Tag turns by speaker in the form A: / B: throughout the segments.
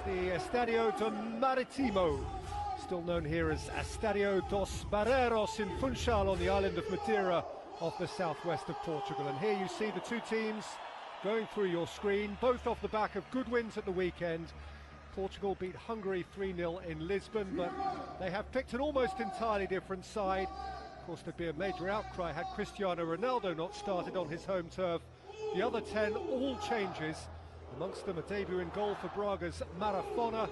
A: The Estadio do Marítimo, still known here as Estadio dos Barreiros in Funchal on the island of Madeira off the southwest of Portugal. And here you see the two teams going through your screen, both off the back of good wins at the weekend. Portugal beat Hungary 3-0 in Lisbon, but they have picked an almost entirely different side. Of course, there'd be a major outcry had Cristiano Ronaldo not started on his home turf. The other 10, all changes. Amongst them a debut in goal for Braga's Marafona,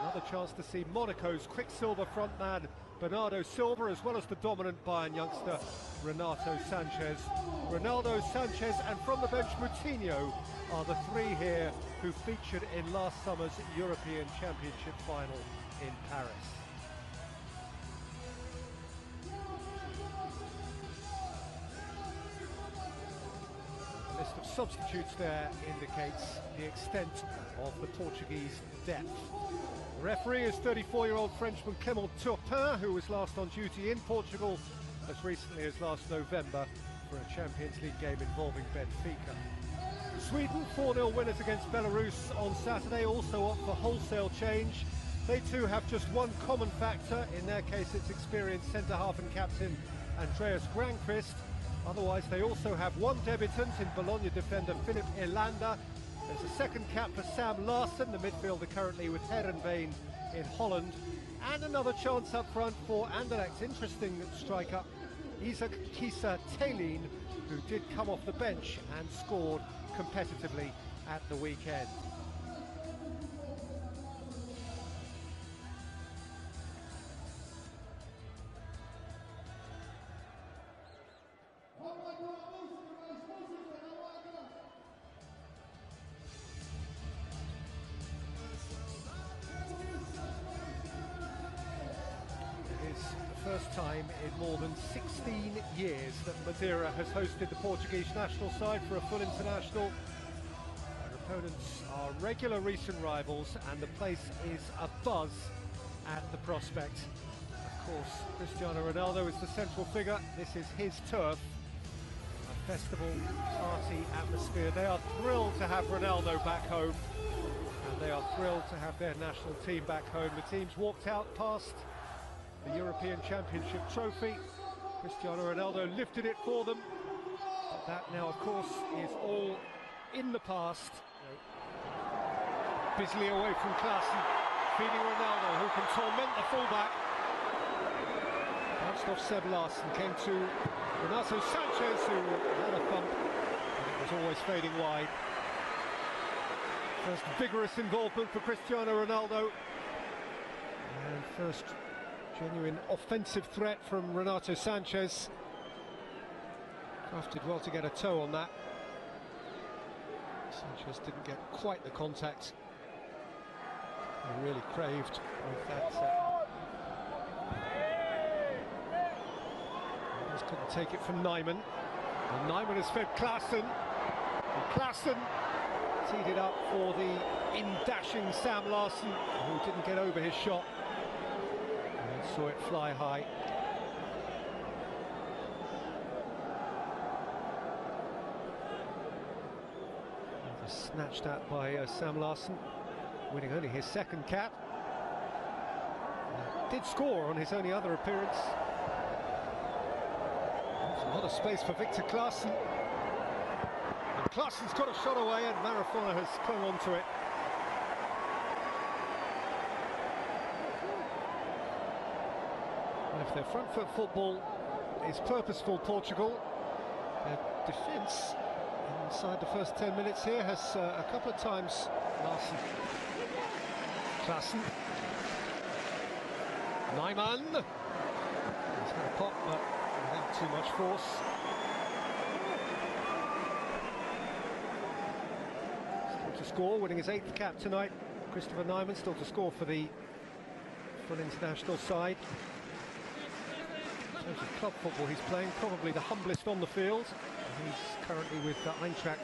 A: another chance to see Monaco's Quicksilver frontman Bernardo Silva, as well as the dominant Bayern youngster Renato Sanchez. Ronaldo, Sanchez and from the bench Moutinho are the three here who featured in last summer's European Championship final in Paris. The list of substitutes there indicates the extent of the Portuguese depth. The referee is 34-year-old Frenchman Clément Turpin, who was last on duty in Portugal as recently as last November for a Champions League game involving Benfica. Sweden 4-0 winners against Belarus on Saturday, also opt for wholesale change. They too have just one common factor, in their case it's experienced centre-half and captain Andreas Granqvist. Otherwise they also have one debutant in Bologna defender Philip Elanda. There's a second cap for Sam Larsson, the midfielder currently with Heerenveen in Holland. And another chance up front for Anderlecht's interesting striker Isaac Kisa Taylin, who did come off the bench and scored competitively at the weekend. First time in more than 16 years that Madeira has hosted the Portuguese national side for a full international. Their opponents are regular recent rivals and the place is abuzz at the prospect. Of course, Cristiano Ronaldo is the central figure. This is his turf. A festival party atmosphere. They are thrilled to have Ronaldo back home and they are thrilled to have their national team back home. The team's walked out past the European Championship trophy. Cristiano Ronaldo lifted it for them. But that now, of course, is all in the past. Busily away from Klaassen, feeding Ronaldo, who can torment the fullback. Bounced off Seb Larsson, came to Renato Sanchez, who had a thump, and it was always fading wide. First vigorous involvement for Cristiano Ronaldo. And first genuine offensive threat from Renato Sanchez. Crafted well to get a toe on that. Sanchez didn't get quite the contact he really craved with that. Just couldn't take it from Nyman. And Nyman has fed Klaassen. And Klaassen teed it up for the in-dashing Sam Larsson, who didn't get over his shot. Saw it fly high. Snatched at by Sam Larsson, winning only his second cap. Did score on his only other appearance. There's a lot of space for Victor Klaassen. And Klaassen's got a shot away and Marafona has clung on to it. If their front foot football is purposeful, Portugal, their defence inside the first 10 minutes here has a couple of times Larsson, Klaassen, Nyman, he's had a pop but without too much force. to score, winning his 8th cap tonight. Christopher Nyman still to score for the international side. In terms of club football he's playing, probably the humblest on the field. He's currently with Eintracht.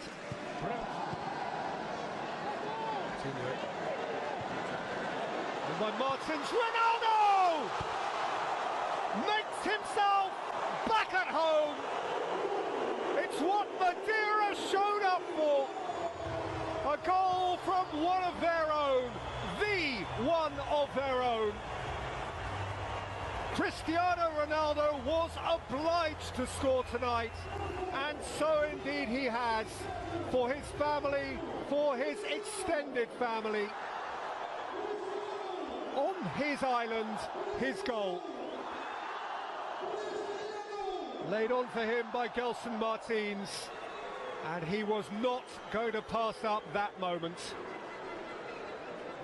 A: And by Martins, Ronaldo makes himself back at home. It's what Madeira showed up for. A goal from one of their own, the one of their own. Cristiano Ronaldo was obliged to score tonight, and so indeed he has, for his family, for his extended family. On his island, his goal. Laid on for him by Gelson Martins, and he was not going to pass up that moment.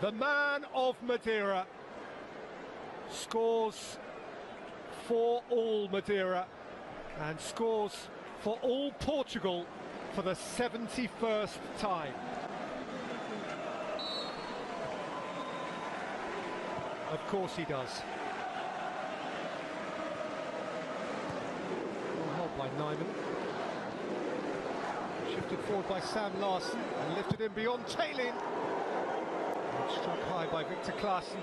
A: The man of Madeira scores for all Madeira and scores for all Portugal for the 71st time. Of course he does. Well held by Nyman. Shifted forward by Sam Larsson and lifted in beyond Taylin. Struck high by Victor Claassen,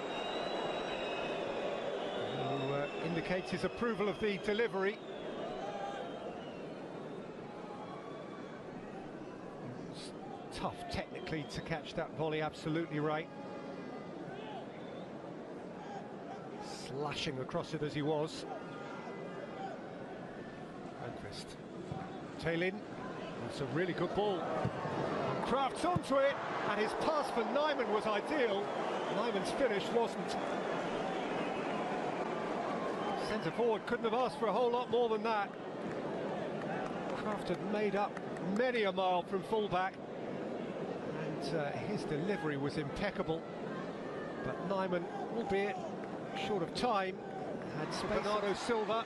A: who indicates his approval of the delivery. It's tough technically to catch that volley, absolutely right. Slashing across it as he was. Granqvist. Taylin. It's a really good ball. Crafts onto it, and his pass for Nyman was ideal. Nyman's finish wasn't. Centre forward couldn't have asked for a whole lot more than that. Kraft had made up many a mile from fullback, and his delivery was impeccable. But Nyman, albeit short of time, had Bernardo Silva.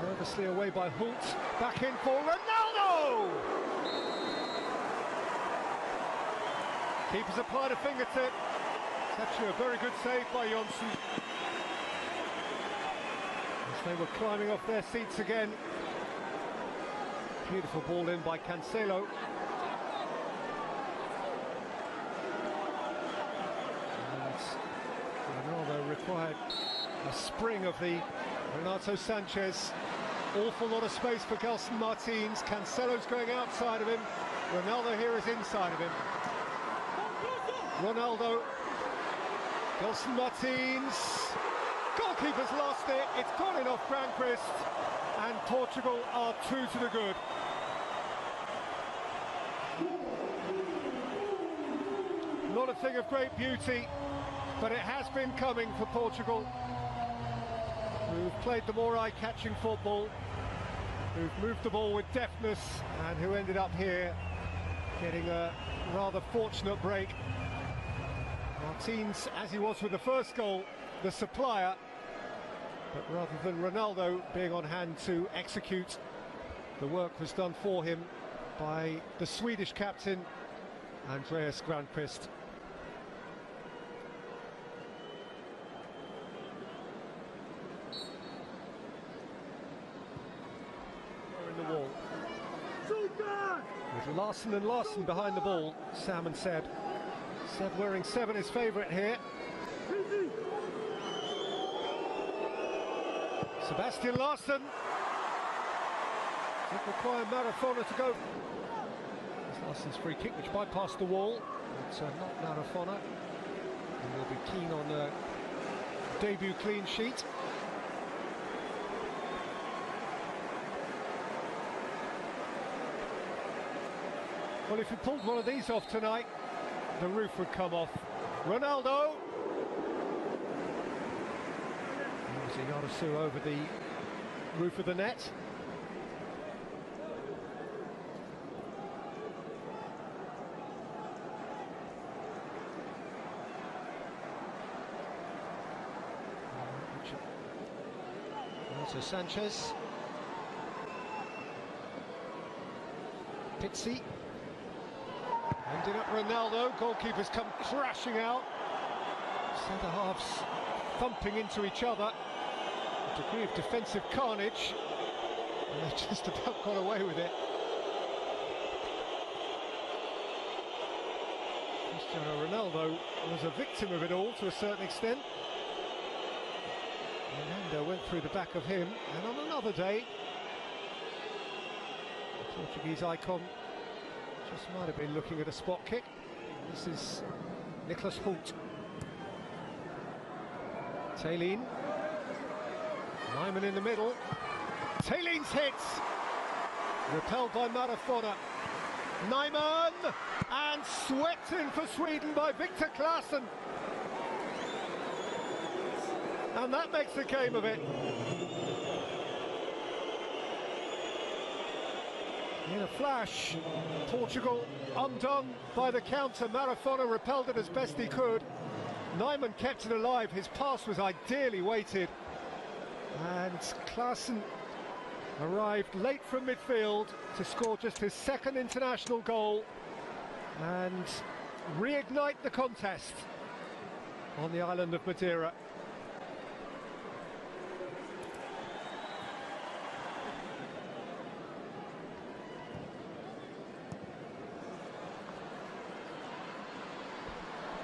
A: Nervously away by Holt, back in for Ronaldo! Keepers applied a fingertip. It's actually a very good save by Jonsson. As they were climbing off their seats again. Beautiful ball in by Cancelo. And Ronaldo required a spring of the Renato Sanchez. Awful lot of space for Gelson Martins. Cancelo's going outside of him. Ronaldo here is inside of him. Ronaldo. Gelson Martins. Goalkeeper's lost it. It's gone in off Granqvist. And Portugal are 2 to the good. Not a thing of great beauty, but it has been coming for Portugal, who've played the more eye-catching football, who've moved the ball with deftness, and who ended up here getting a rather fortunate break. Martins, as he was with the first goal, the supplier, but rather than Ronaldo being on hand to execute, the work was done for him by the Swedish captain, Andreas Granqvist. In the wall. With Larsson and Larsson behind the ball, Sam and Seb. Seb wearing 7, his favourite here. Sebastian Larsson. Didn't require Marafona to go. It's Larsson's free kick, which bypassed the wall. It's not Marafona. And will be keen on a debut clean sheet. Well, if he pulled one of these off tonight, the roof would come off. Ronaldo. Yarasu over the roof of the net. Also Sanchez. Pizzi. Ending up Ronaldo, goalkeepers come crashing out. Centre-halves thumping into each other. A degree of defensive carnage. And they just about got away with it. Cristiano Ronaldo was a victim of it all to a certain extent. Ronaldo went through the back of him, and on another day, the Portuguese icon just might have been looking at a spot kick. This is Nicholas Hoult. Taylin. Nyman in the middle. Taylin's hits. Repelled by Marafona. Nyman, and swept in for Sweden by Victor Claesson. And that makes a game of it. In a flash, Portugal undone by the counter. Marafona repelled it as best he could. Nyman kept it alive. His pass was ideally weighted. And Claesson arrived late from midfield to score just his second international goal and reignite the contest on the island of Madeira.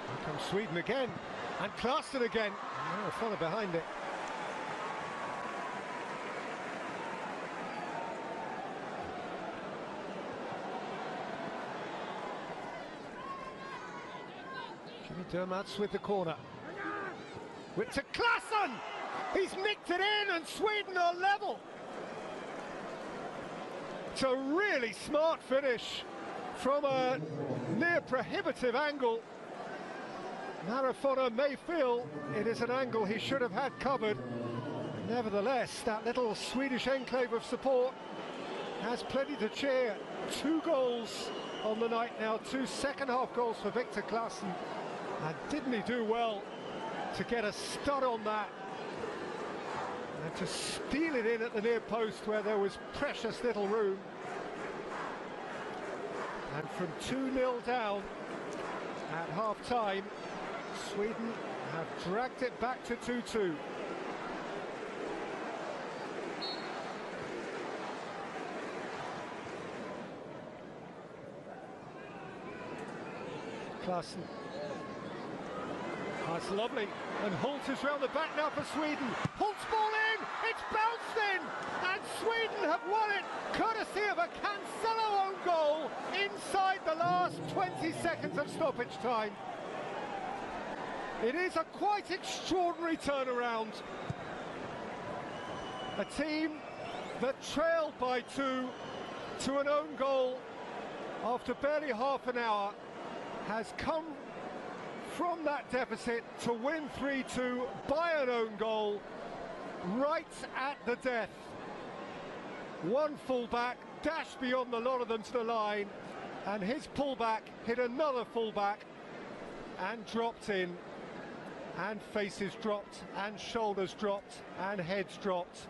A: Here comes Sweden again, and Claesson again. Oh, Fowler behind it. Dermats with the corner. To Claesson! He's nicked it in, and Sweden are level. It's a really smart finish from a near prohibitive angle. Marafona may feel it is an angle he should have had covered. Nevertheless, that little Swedish enclave of support has plenty to cheer. 2 goals on the night now, 2 second-half goals for Victor Claesson. And didn't he do well to get a stud on that and to steal it in at the near post where there was precious little room. And from 2-0 down at half-time, Sweden have dragged it back to 2-2. Claesson. That's lovely, and Hoult is round the back now for Sweden. Hult's ball in, it's bounced in, and Sweden have won it, courtesy of a Cancelo own goal inside the last 20 seconds of stoppage time. It is a quite extraordinary turnaround. A team that trailed by 2 to an own goal after barely half an hour has come from that deficit to win 3-2 by an own goal right at the death. One fullback dashed beyond the lot of them to the line, and his pullback hit another fullback and dropped in, and faces dropped, and shoulders dropped, and heads dropped,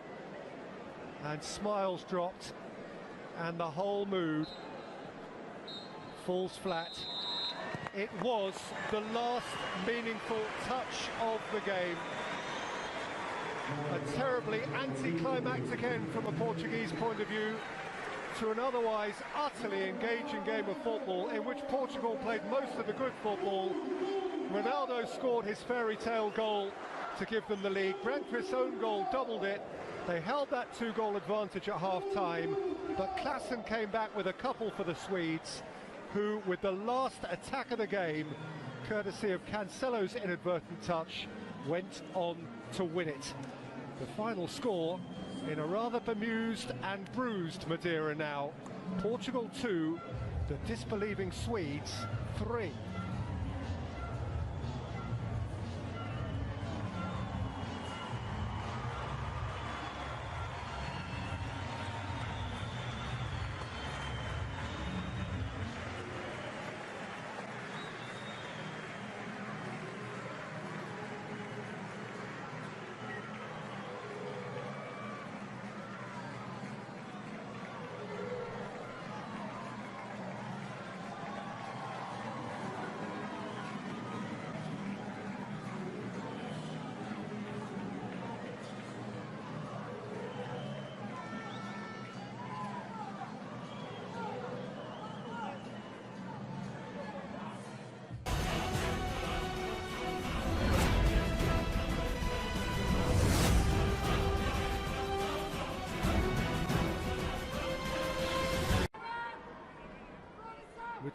A: and smiles dropped, and the whole mood falls flat. It was the last meaningful touch of the game. A terribly anticlimactic end from a Portuguese point of view to an otherwise utterly engaging game of football in which Portugal played most of the good football. Ronaldo scored his fairy tale goal to give them the lead. Brentford's own goal doubled it. They held that 2-goal advantage at half-time, but Claesson came back with a couple for the Swedes, who, with the last attack of the game, courtesy of Cancelo's inadvertent touch, went on to win it. The final score in a rather bemused and bruised Madeira now. Portugal 2, the disbelieving Swedes 3.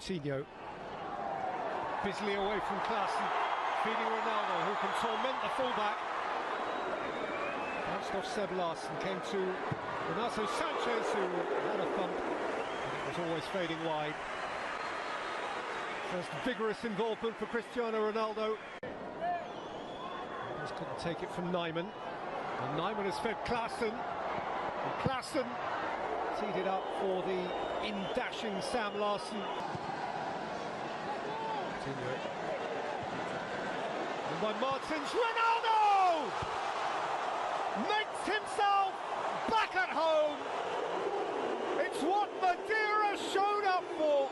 A: Moutinho. Busily away from Klaassen, feeding Ronaldo, who can torment the fullback. Bounced off Seb Larsson, came to Renato Sanchez, who had a thump, but it was always fading wide. First vigorous involvement for Cristiano Ronaldo. Just couldn't take it from Nyman. And Nyman has fed Klaassen. And Klaassen teed it up for the in-dashing Sam Larsson. Continue it. And by Martins, Ronaldo! Makes himself back at home. It's what Madeira showed up for.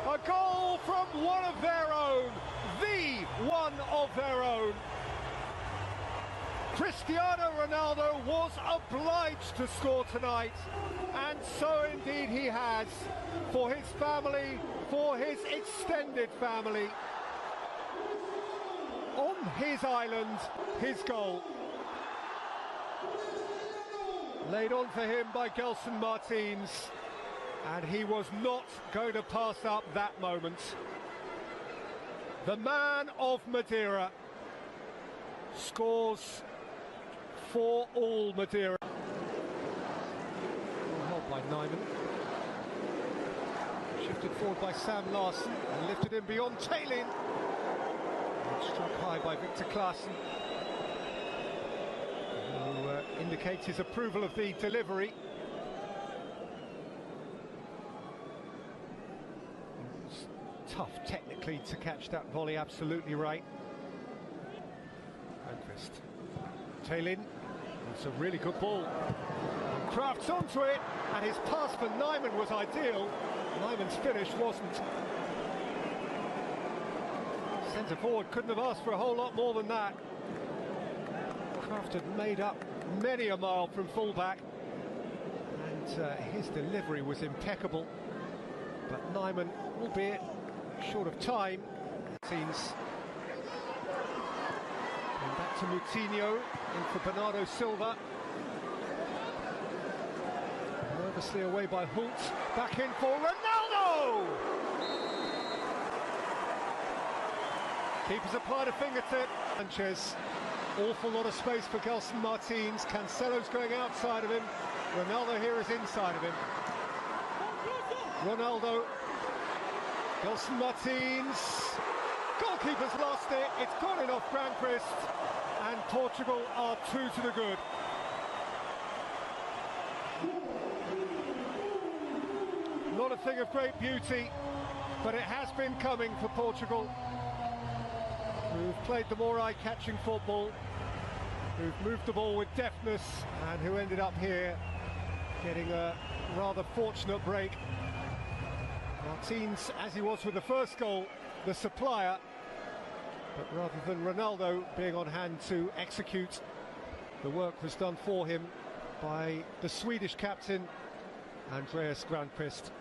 A: A goal from one of their own, the one of their own. Cristiano Ronaldo was obliged to score tonight, and so indeed he has, for his family, for his extended family. On his island, his goal. Laid on for him by Gelson Martins, and he was not going to pass up that moment. The man of Madeira scores for all Madeira. Held by Nyman. Shifted forward by Sam Larsson and lifted in beyond Taylin. Struck high by Victor Klaassen, who indicates his approval of the delivery. It was tough technically to catch that volley, absolutely right. Granqvist. Taylin, it's a really good ball. Crafts onto it, and his pass for Nyman was ideal. Nyman's finish wasn't. Centre forward couldn't have asked for a whole lot more than that. Kraft had made up many a mile from fullback, and his delivery was impeccable. But Nyman, albeit short of time, seems. And back to Moutinho, in for Bernardo Silva. Nervously away by Holt, back in for Ronaldo! Keepers applied a fingertip. Sanchez, awful lot of space for Gelson Martins. Cancelo's going outside of him. Ronaldo here is inside of him. Ronaldo, Gelson Martins. Goalkeeper's lost it. It's gone in off Granqvist, and Portugal are 2 to the good. Not a thing of great beauty, but it has been coming for Portugal, who've played the more eye-catching football, who've moved the ball with deftness, and who ended up here getting a rather fortunate break. Martins, as he was with the first goal, the supplier, but rather than Ronaldo being on hand to execute, the work was done for him by the Swedish captain, Andreas Granqvist.